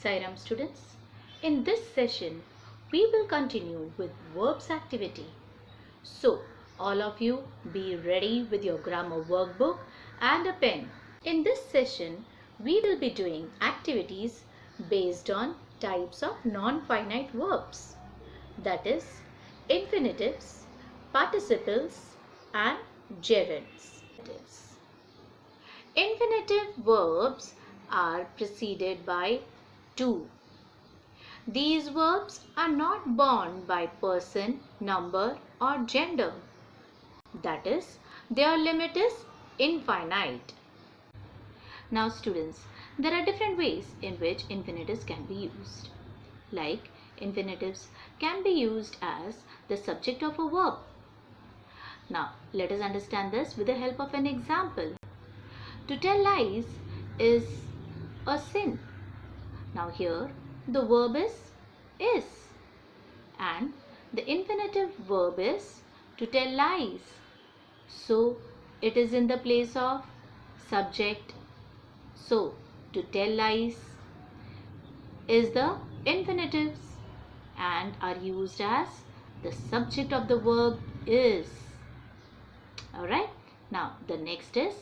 Sairam students, in this session we will continue with verbs activity. So all of you be ready with your grammar workbook and a pen. In this session we will be doing activities based on types of non-finite verbs, that is infinitives, participles and gerunds. Infinitive verbs are preceded by to. These verbs are not bound by person, number or gender. That is, their limit is infinite. Now students, there are different ways in which infinitives can be used. Like, infinitives can be used as the subject of a verb. Now, let us understand this with the help of an example. To tell lies is a sin. Now here the verb is and the infinitive verb is to tell lies. So it is in the place of subject. So to tell lies is the infinitives and are used as the subject of the verb is. Alright. Now the next is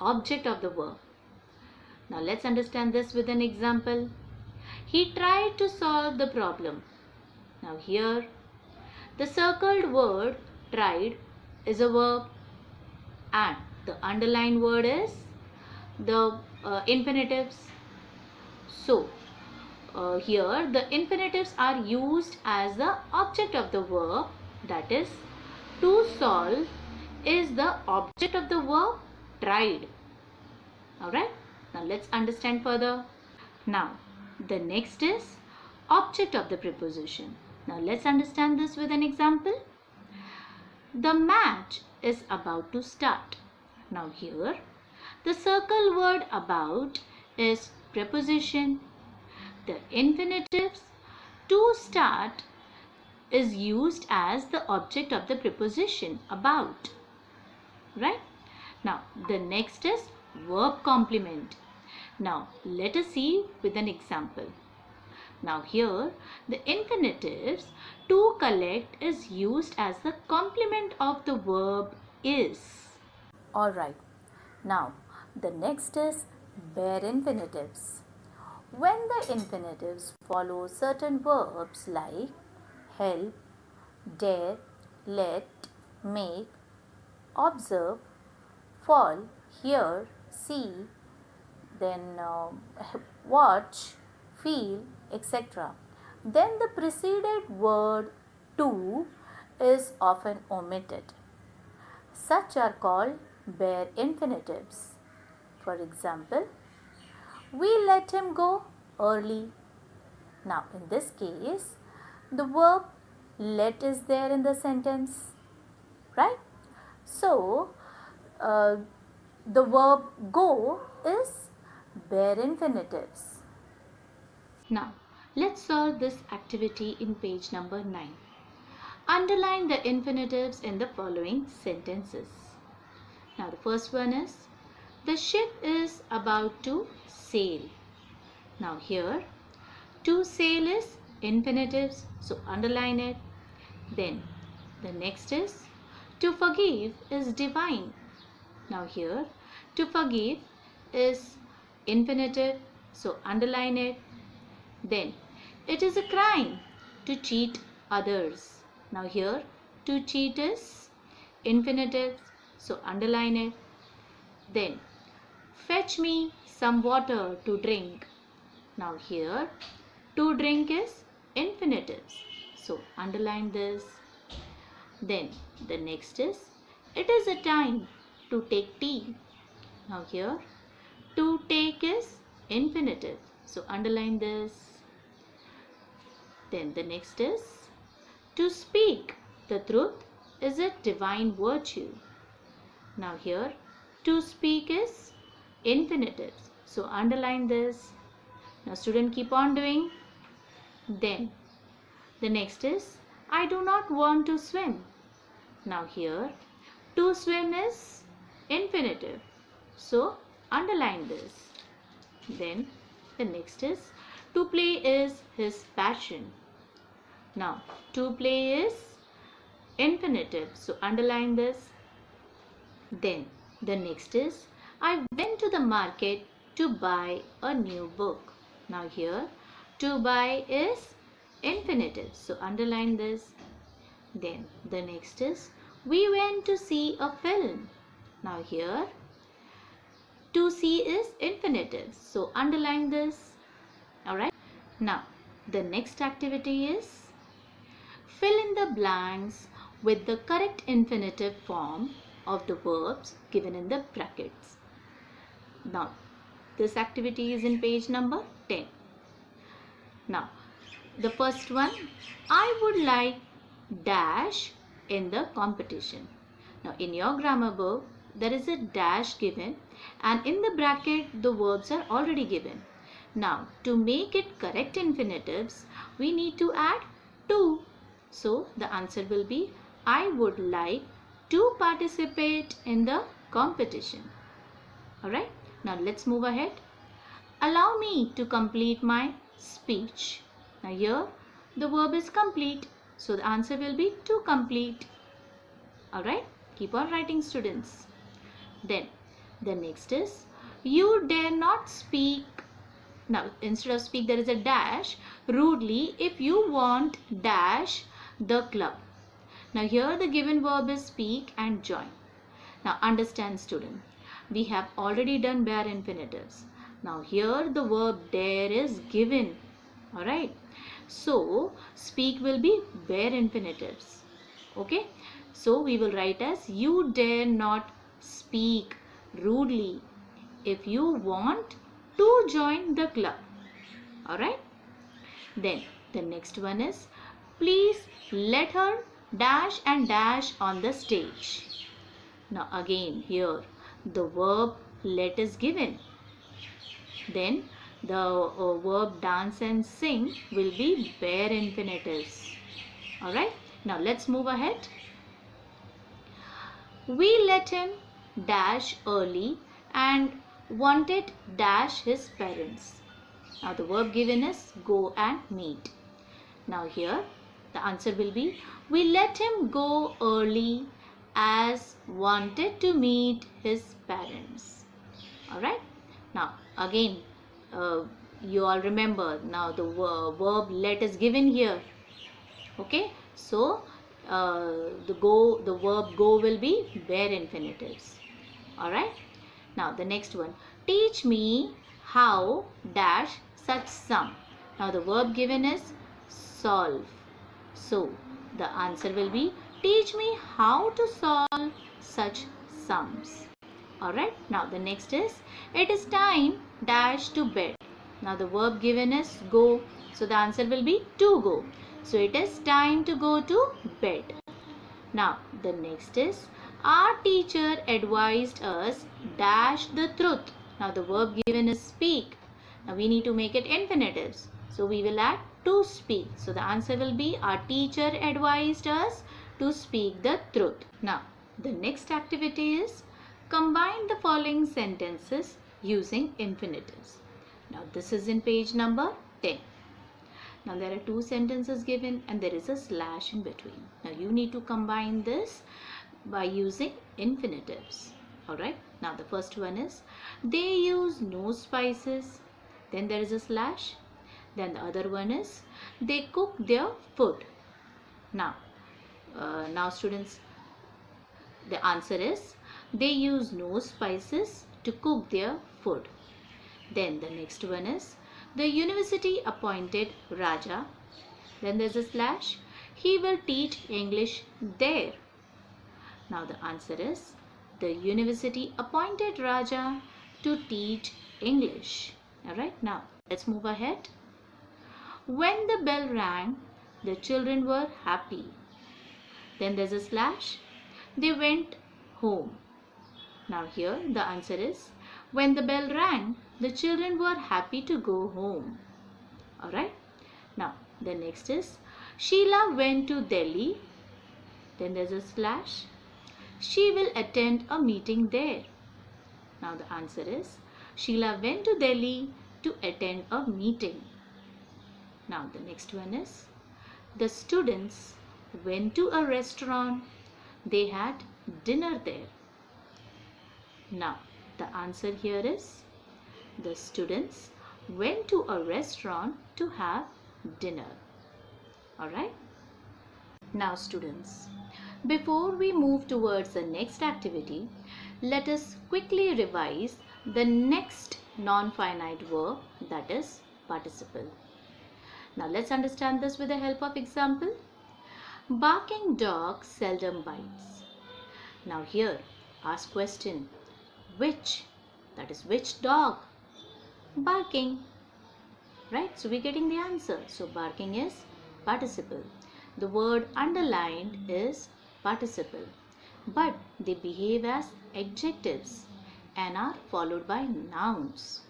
object of the verb. Now let's understand this with an example. He tried to solve the problem. Now here the circled word tried is a verb and the underlined word is the infinitives. So here the infinitives are used as the object of the verb, that is to solve is the object of the verb tried. Alright, now let's understand further. Now the next is object of the preposition. Now let's understand this with an example. The match is about to start. Now here the circle word about is preposition. The infinitives to start is used as the object of the preposition about. Right? Now the next is verb complement. Now let us see with an example. Now here the infinitives to collect is used as the complement of the verb is. Alright. Now the next is bare infinitives. When the infinitives follow certain verbs like help, dare, let, make, observe, fall, hear, see, then watch, feel, etc. Then the preceded word to is often omitted. Such are called bare infinitives. For example, we let him go early. Now in this case, the verb let is there in the sentence, right? So, the verb go is bare infinitives. Now, let's solve this activity in page number 9. Underline the infinitives in the following sentences. Now, the first one is, the ship is about to sail. Now, here, to sail is infinitives, so underline it. Then, the next is, to forgive is divine. Now here, to forgive is infinitive, so underline it. Then, it is a crime to cheat others. Now here, to cheat is infinitive, so underline it. Then, fetch me some water to drink. Now here, to drink is infinitives, so underline this. Then the next is, it is a time to take tea. Now here, to take is infinitive, so underline this. Then the next is, to speak the truth is a divine virtue. Now here, to speak is infinitive, so underline this. Now student, keep on doing. Then the next is, I do not want to swim. Now here, to swim is infinitive, so underline this. Then the next is, To play is his passion. Now, to play is infinitive. So, underline this. Then, the next is, I went to the market to buy a new book. Now, here, to buy is infinitive. So, underline this. Then, the next is, we went to see a film. Now, here, to see is infinitive. So, underline this. Alright. Now, the next activity is, fill in the blanks with the correct infinitive form of the verbs given in the brackets. Now, this activity is in page number 10. Now, the first one, I would like dash in the competition. Now, in your grammar book, there is a dash given and in the bracket, the verbs are already given. Now, to make it correct infinitives, we need to add to. So, the answer will be, I would like to participate in the competition. Alright, now let's move ahead. Allow me to complete my speech. Now here, the verb is complete. So, the answer will be to complete. Alright, keep on writing, students. Then, the next is, you dare not speak. Now, instead of speak, there is a dash. Rudely, if you want dash the club. Now, here the given verb is speak and join. Now, understand, student. We have already done bare infinitives. Now, here the verb dare is given. Alright. So, speak will be bare infinitives. Okay. So, we will write as, you dare not speak rudely if you want to join the club. Alright. Then, the next one is, please let her dash and dash on the stage. Now again here the verb let is given. Then the verb dance and sing will be bare infinitives. Alright. Now let's move ahead. We let him dash early and wanted dash his parents. Now the verb given is go and meet. Now here the answer will be, we let him go early as wanted to meet his parents. Alright. Now again you all remember, now the verb let is given here. Okay. So the verb go will be bare infinitives. Alright. Now the next one, teach me how dash such sum. Now the verb given is solve. So, the answer will be, teach me how to solve such sums. Alright, now the next is, it is time dash to bed. Now the verb given is go. So, the answer will be to go. So, it is time to go to bed. Now, the next is, our teacher advised us dash the truth. Now, the verb given is speak. Now, we need to make it infinitives. So, we will add to speak. So, the answer will be, our teacher advised us to speak the truth. Now, the next activity is, combine the following sentences using infinitives. Now, this is in page number 10. Now, there are two sentences given and there is a slash in between. Now, you need to combine this by using infinitives. Alright. Now, the first one is, they use no spices. Then there is a slash. Then the other one is, they cook their food. Now students, the answer is, they use no spices to cook their food. Then the next one is, the university appointed Raja. Then there's a slash, he will teach English there. Now the answer is, the university appointed Raja to teach English. Alright, now let's move ahead. When the bell rang, the children were happy. Then there's a slash. They went home. Now here the answer is, when the bell rang, the children were happy to go home. Alright. Now the next is, Sheila went to Delhi. Then there's a slash. She will attend a meeting there. Now the answer is, Sheila went to Delhi to attend a meeting. Now the next one is, the students went to a restaurant. They had dinner there. Now the answer here is, the students went to a restaurant to have dinner. Alright? Now students, before we move towards the next activity, let us quickly revise the next non-finite verb, that is participle. Now let's understand this with the help of example. Barking dog seldom bites. Now here, ask question, which? That is which dog? Barking. Right? So we're getting the answer. So barking is participle. The word underlined is participle. But they behave as adjectives and are followed by nouns.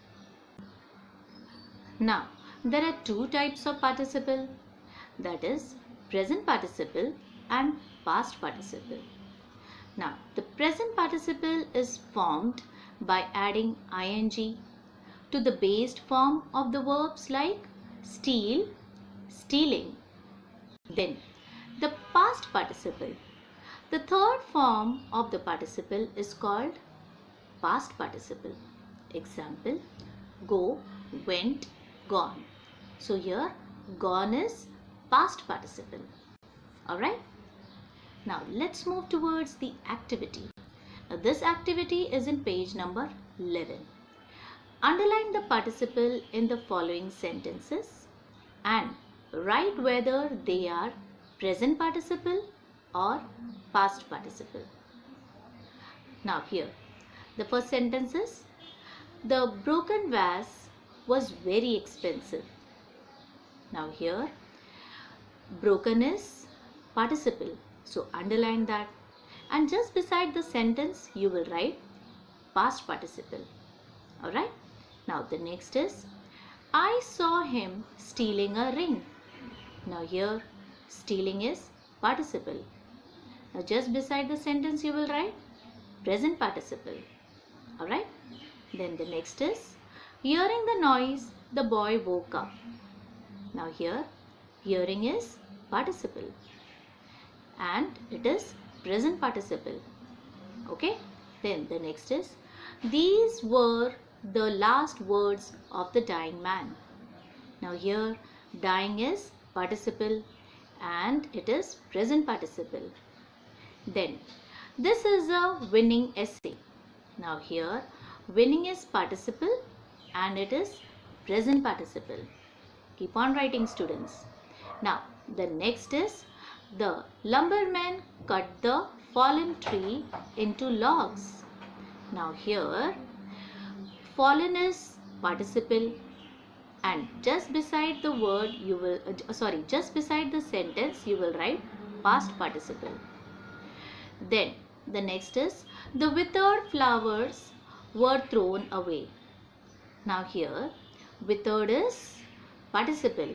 Now, there are two types of participle, that is present participle and past participle. Now, the present participle is formed by adding ing to the based form of the verbs like steal, stealing. Then, the past participle. The third form of the participle is called past participle. Example, go, went, gone. So here, gone is past participle. Alright? Now let's move towards the activity. Now this activity is in page number 11. Underline the participle in the following sentences and write whether they are present participle or past participle. Now here, the first sentence is, the broken vase was very expensive. Now here, broken is participle. So underline that, and just beside the sentence you will write past participle. Alright. Now the next is, I saw him stealing a ring. Now here, stealing is participle. Now just beside the sentence you will write present participle. Alright. Then the next is, hearing the noise, the boy woke up. Now here, hearing is participle and it is present participle. Okay. Then the next is, these were the last words of the dying man. Now here, dying is participle and it is present participle. Then, this is a winning essay. Now here, winning is participle and it is present participle. Keep on writing, students. Now, the next is, the lumberman cut the fallen tree into logs. Now here, fallen is participle and just beside the word you will, just beside the sentence you will write past participle. Then the next is, the withered flowers were thrown away. Now here, withered is participle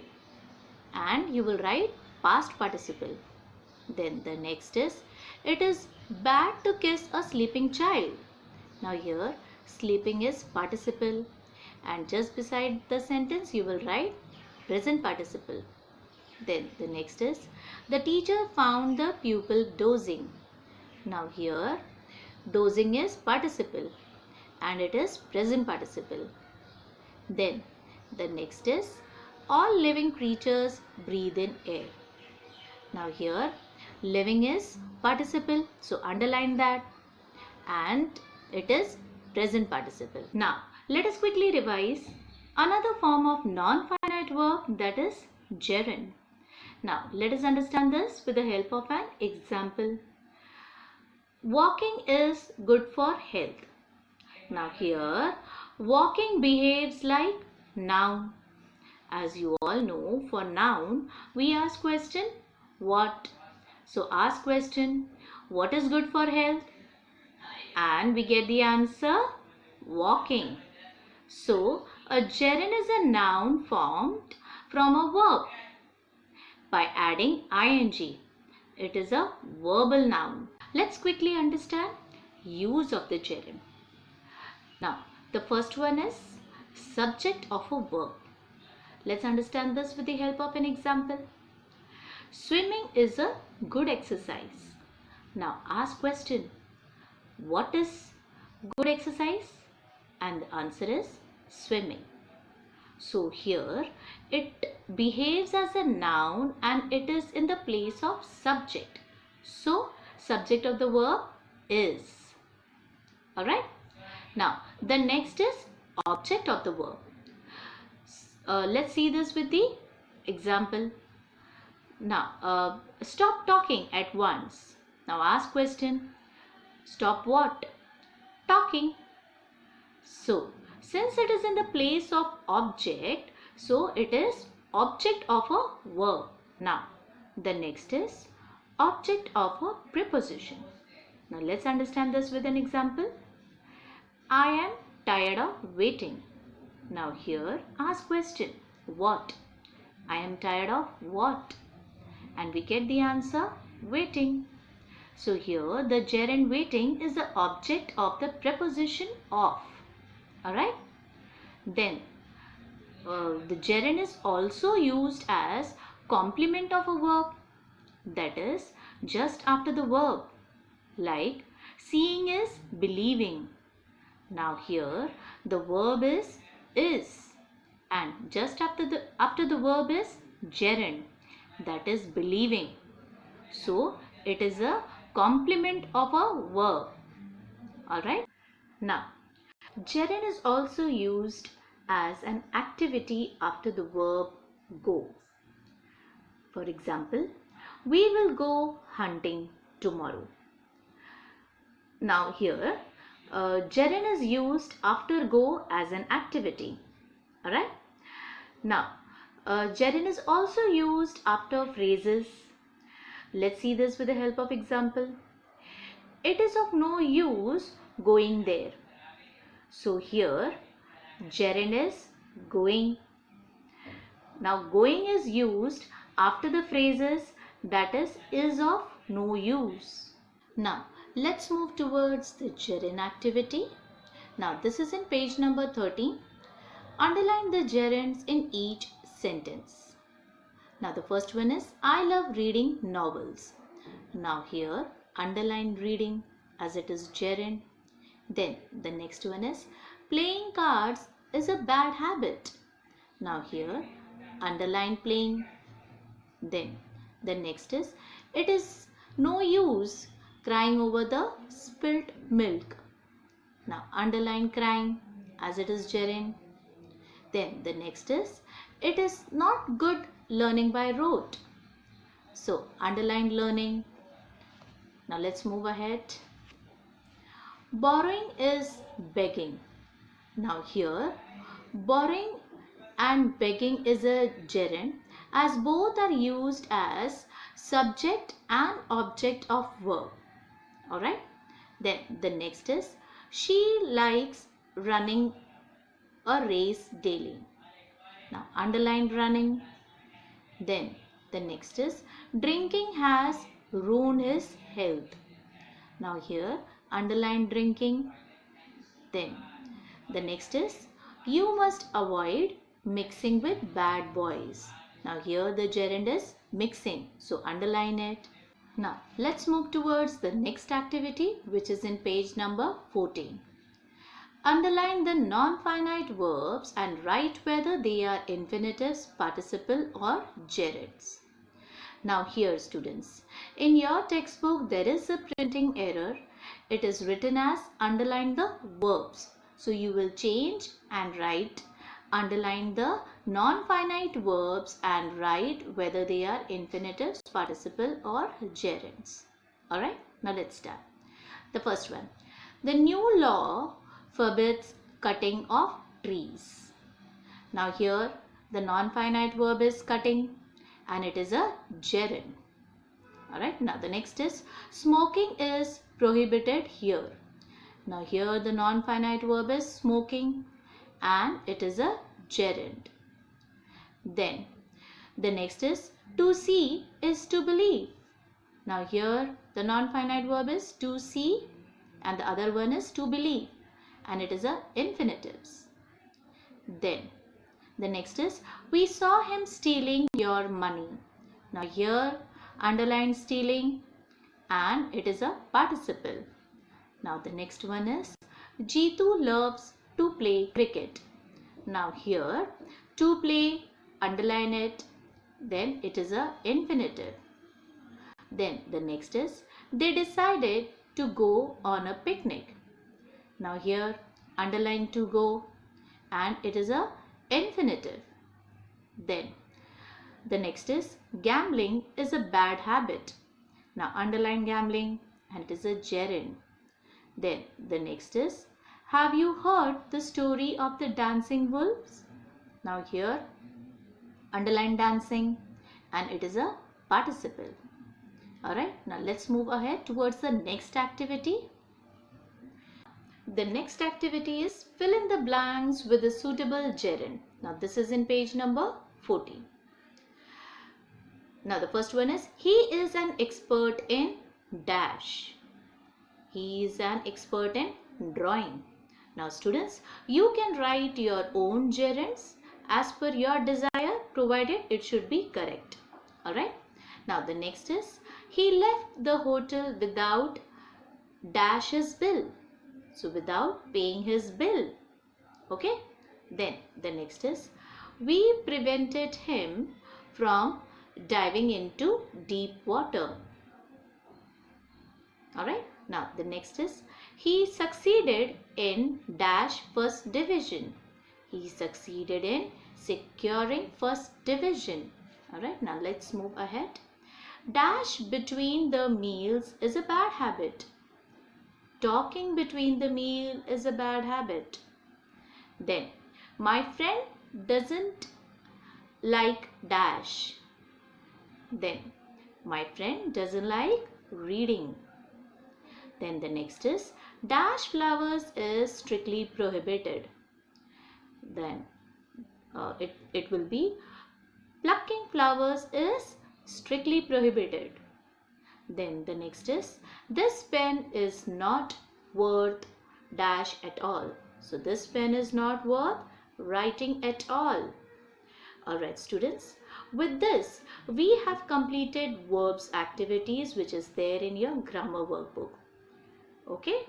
and you will write past participle. Then the next is, it is bad to kiss a sleeping child. Now here, sleeping is participle and just beside the sentence you will write present participle. Then the next is, the teacher found the pupil dozing. Now here, dozing is participle and it is present participle. Then the next is, all living creatures breathe in air. Now here, living is participle, so underline that and it is present participle. Now let us quickly revise another form of non-finite verb, that is gerund. Now let us understand this with the help of an example. Walking is good for health. Now here, walking behaves like noun. As you all know, for noun we ask question what. So ask question, what is good for health? And we get the answer walking. So a gerund is a noun formed from a verb by adding ing. It is a verbal noun. Let's quickly understand use of the gerund. Now, the first one is subject of a verb. let's understand this with the help of an example. Swimming is a good exercise. Now ask question, what is good exercise? And the answer is swimming. So here it behaves as a noun and it is in the place of subject. So subject of the verb is. Alright. Now the next is object of the verb. Let's see this with the example. Now stop talking at once. Now ask question. Stop what? Talking. So since it is in the place of object, so it is object of a verb. Now the next is object of a preposition. Now let's understand this with an example. I am tired of waiting. Now here ask question, what? I am tired of what? And we get the answer, waiting. So here the gerund waiting is the object of the preposition of. Alright. Then the gerund is also used as complement of a verb, that is just after the verb, like seeing is believing. Now here the verb is and just after the verb is gerund, that is believing. So it is a complement of a verb. Alright. Now gerund is also used as an activity after the verb go. For example, we will go hunting tomorrow. Now here gerund is used after go as an activity. Alright. Now gerund is also used after phrases. Let's see this with the help of example. It is of no use going there. So here gerund is going. Now going is used after the phrases, that is of no use. Now let's move towards the gerund activity. Now this is in page number 13. Underline the gerunds in each sentence. Now the first one is I love reading novels. Now here underline reading as it is gerund. Then the next one is playing cards is a bad habit. Now here underline playing. Then the next is it is no use crying over the spilt milk. Now underline crying as it is gerund. Then the next is it is not good learning by rote. So underline learning. Now let's move ahead. Borrowing is begging. Now here borrowing and begging is a gerund as both are used as subject and object of verb. Alright. Then the next is she likes running a race daily. Now underline running. Then the next is drinking has ruined his health. Now here underline drinking. Then the next is you must avoid mixing with bad boys. Now here the gerund is mixing, so underline it. Now let's move towards the next activity, which is in page number 14. Underline the non-finite verbs and write whether they are infinitives, participle or gerunds. Now here students, in your textbook there is a printing error. It is written as underline the verbs. So you will change and write underline the non-finite verbs and write whether they are infinitives, participle or gerunds. Alright, now let's start. The first one, the new law forbids cutting of trees. Now here the non-finite verb is cutting and it is a gerund. Alright, now the next is smoking is prohibited here. Now here the non-finite verb is smoking and it is a gerund. Then the next is to see is to believe. Now here the non-finite verb is to see and the other one is to believe and it is a infinitives. Then The next is, we saw him stealing your money. Now here underline stealing and it is a participle. Now the next one is, Jeetu loves to play cricket. Now here to play, underline it, then it is a infinitive. Then the next is, they decided to go on a picnic. Now here underline to go and it is a infinitive. Then the next is, gambling is a bad habit. Now underline gambling and it is a gerund. Then the next is, have you heard the story of the dancing wolves? Now here underline dancing and it is a participle. Alright, now let's move ahead towards the next activity. The next activity is, fill in the blanks with a suitable gerund. Now this is in page number 40. Now the first one is, he is an expert in dash. He is an expert in drawing. Now students, you can write your own gerunds as per your desire, provided it should be correct. Alright. Now the next is, he left the hotel without dash his bill. So without paying his bill. Okay. Then the next is, we prevented him from diving into deep water. Alright. Now the next is, he succeeded in dash first division. He succeeded in securing first division. Alright. Now let's move ahead. Dash between the meals is a bad habit. Talking between the meal is a bad habit. Then, my friend doesn't like dash. Then, my friend doesn't like reading. Then the next is, dash flowers is strictly prohibited. Then it will be, plucking flowers is strictly prohibited. Then the next is, this pen is not worth dash at all. So this pen is not worth writing at all. Alright students, with this we have completed verbs activities which is there in your grammar workbook. Okay,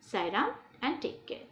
Sairam and take care.